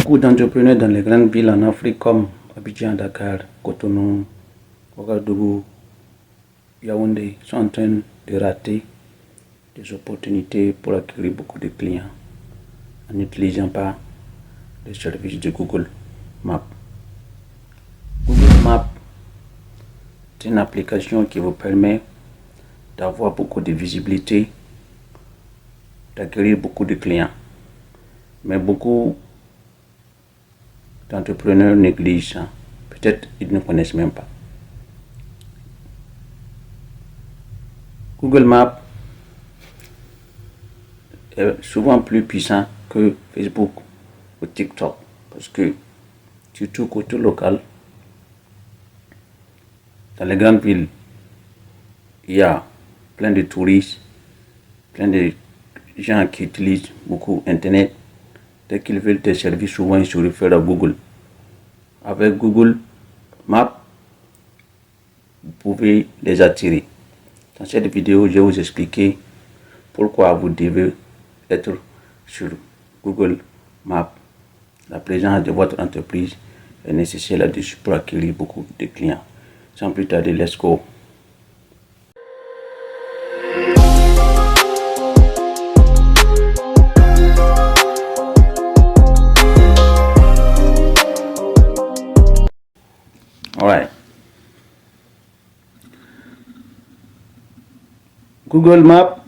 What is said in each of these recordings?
Beaucoup d'entrepreneurs dans les grandes villes en Afrique comme Abidjan, Dakar, Cotonou, Ouagadougou, Yaoundé sont en train de rater des opportunités pour acquérir beaucoup de clients en n'utilisant pas les services de Google Maps. Google Maps est une application qui vous permet d'avoir beaucoup de visibilité, d'acquérir beaucoup de clients. Mais beaucoup d'entrepreneurs négligent ça. Peut-être ils ne connaissent même pas. Google Maps est souvent plus puissant que Facebook ou TikTok parce que, surtout côté local, dans les grandes villes, il y a plein de touristes, plein de gens qui utilisent beaucoup Internet. Dès qu'ils veulent des services, souvent ils se réfèrent à Google. Avec Google Maps, vous pouvez les attirer. Dans cette vidéo, je vais vous expliquer pourquoi vous devez être sur Google Maps. La présence de votre entreprise est nécessaire là-dessus pour acquérir beaucoup de clients. Sans plus tarder, let's go. Alright. Google Maps,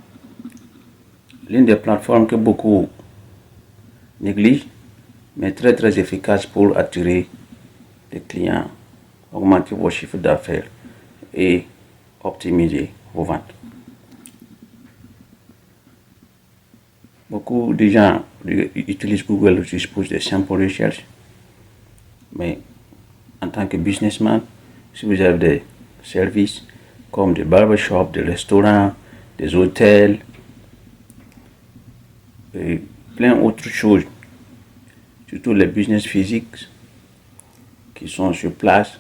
l'une des plateformes que beaucoup négligent, mais très efficace pour attirer des clients, augmenter vos chiffres d'affaires et optimiser vos ventes. Beaucoup de gens utilisent Google juste pour des simples recherches, mais en tant que businessman, si vous avez des services comme des barbershops, des restaurants, des hôtels et plein d'autres choses, surtout les business physiques qui sont sur place,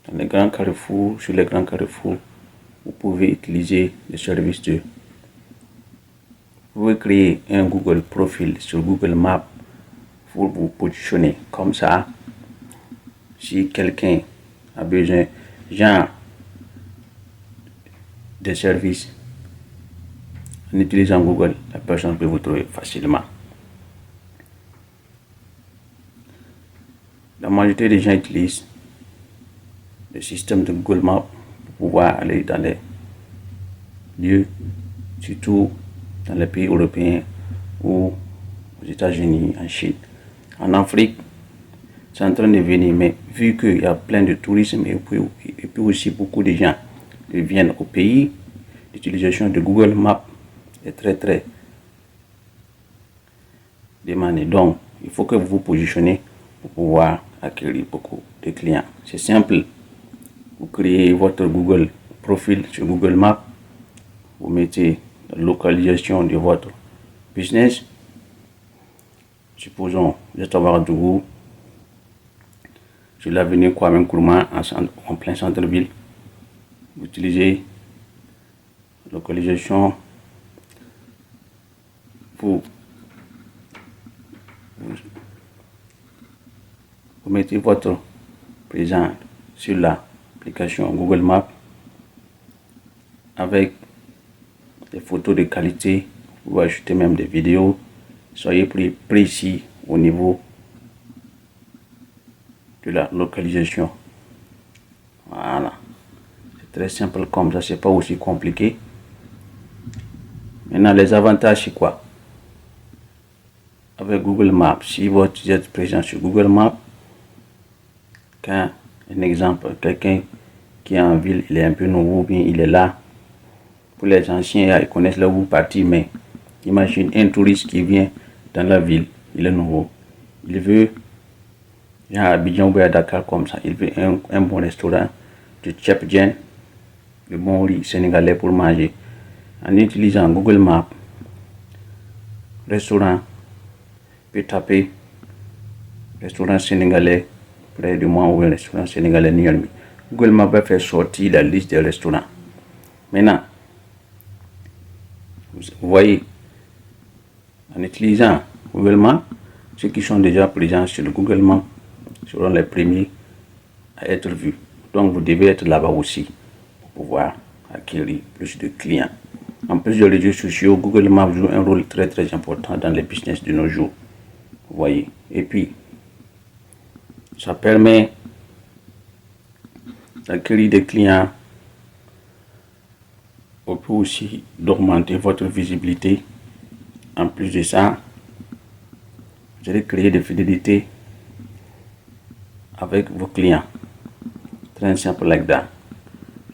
dans les grands carrefours, sur les grands carrefours, vous pouvez utiliser les services de. Vous pouvez créer un Google profil sur Google Maps pour vous positionner comme ça. Si quelqu'un a besoin, genre, des services, en utilisant Google, la personne peut vous trouver facilement. La majorité des gens utilisent le système de Google Maps pour pouvoir aller dans les lieux, surtout dans les pays européens ou aux États-Unis, en Chine. En Afrique, c'est en train de venir, mais vu qu'il y a plein de tourisme et puis aussi beaucoup de gens viennent au pays, l'utilisation de Google Maps est très demandée. Donc, il faut que vous vous positionnez pour pouvoir acquérir beaucoup de clients. C'est simple. Vous créez votre Google profil sur Google Maps, vous mettez la localisation de votre business. Supposons, vous êtes à Ouagadougou, sur l'avenue Kwame Nkrumah en plein centre-ville. Vous utilisez la localisation pour vous mettez votre présence sur l'application Google Maps avec des photos de qualité. Vous pouvez ajouter même des vidéos. Soyez plus précis au niveau de la localisation. Voilà. C'est très simple comme ça, c'est pas aussi compliqué. Maintenant, les avantages, c'est quoi? Avec Google Maps, si vous êtes présent sur Google Maps, quand, un exemple, quelqu'un qui est en ville, il est un peu nouveau, bien il est là. Pour les anciens, ils connaissent là où vous partez, mais imagine un touriste qui vient dans la ville, il est nouveau. Il veut, genre à Abidjan ou à Dakar comme ça, il veut un bon restaurant de Tchèp-Djen, le bon riz sénégalais pour manger. En utilisant Google Maps, restaurant, peut taper restaurant sénégalais près de moi ou un restaurant sénégalais Niamey. Google Maps va faire sortir la liste des restaurants. Maintenant, vous voyez, en utilisant Google Maps, Ceux qui sont déjà présents sur le Google Maps seront les premiers à être vus. Donc vous devez être là-bas aussi pour pouvoir acquérir plus de clients. En plus des réseaux sociaux, Google Maps joue un rôle très très important dans les business de nos jours. Vous voyez. Et puis, ça permet d'acquérir des clients. On peut aussi d'augmenter votre visibilité. En plus de ça, vous allez créer des fidélités avec vos clients. Très simple like that.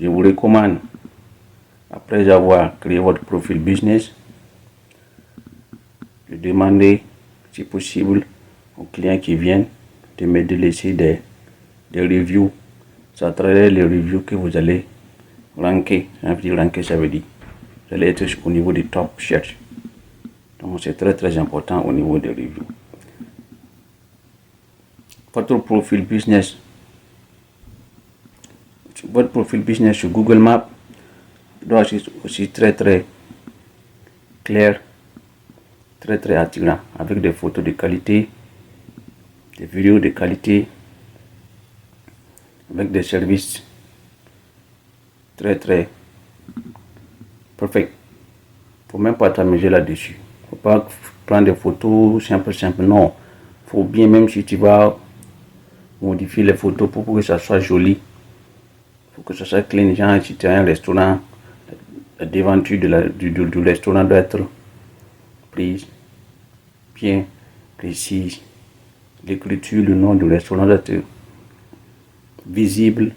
Je vous recommande, après avoir créé votre profil business, de demander, si possible, aux clients qui viennent de me laisser des reviews. C'est à travers les reviews que vous allez ranker. Ranker, ça veut dire vous allez être au niveau du top search. Donc c'est très très important au niveau des reviews. Votre profil business sur Google Maps doit être aussi très très clair, très très attirant, avec des photos de qualité, des vidéos de qualité, avec des services très très parfaits. Faut même pas t'amuser là-dessus. Faut pas prendre des photos simple, non. Faut bien, même si tu vas modifier les photos pour que ça soit joli, faut que ça soit clean. Genre, si tu as un restaurant, la devanture du restaurant doit être prise, bien précise. L'écriture, le nom du restaurant doit être visible.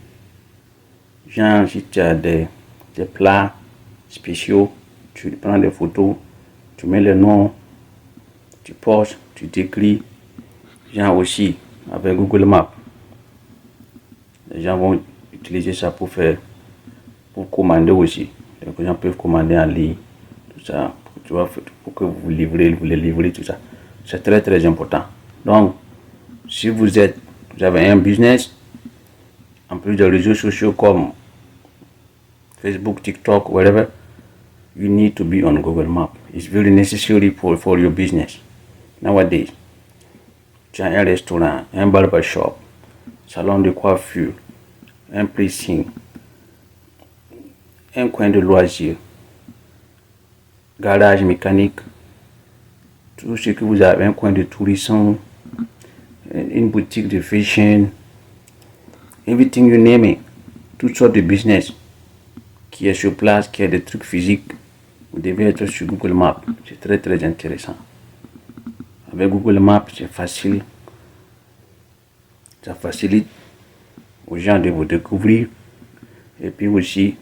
Genre, si tu as des plats spéciaux, tu prends des photos, tu mets le nom, tu postes, tu t'écris. Genre aussi, avec Google Maps, les gens vont utiliser ça pour commander aussi. Les gens peuvent commander en ligne, tout ça, tu vois, pour que vous les livrez, tout ça. C'est très très important. Donc, si vous avez un business, en plus des réseaux sociaux comme Facebook, TikTok, whatever, you need to be on Google Maps. It's very necessary for your business. Nowadays, tu as un restaurant, un barbershop, salon de coiffure, un pressing, un coin de loisirs, garage mécanique, tout ce que vous avez, un coin de tourisme, une boutique de fashion, everything you name it, toutes sortes de business qui est sur place, qui a des trucs physiques, vous devez être sur Google Maps. C'est très très intéressant. Avec Google Maps, c'est facile. Ça facilite aux gens de vous découvrir. Et puis aussi,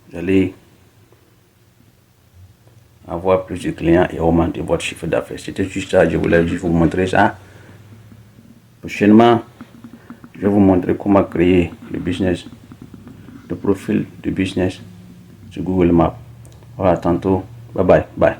vous allez avoir plus de clients et augmenter votre chiffre d'affaires. C'était juste ça, je voulais juste vous montrer ça. Prochainement, je vais vous montrer comment créer le profil de business sur Google Maps. Voilà, tantôt. Bye bye.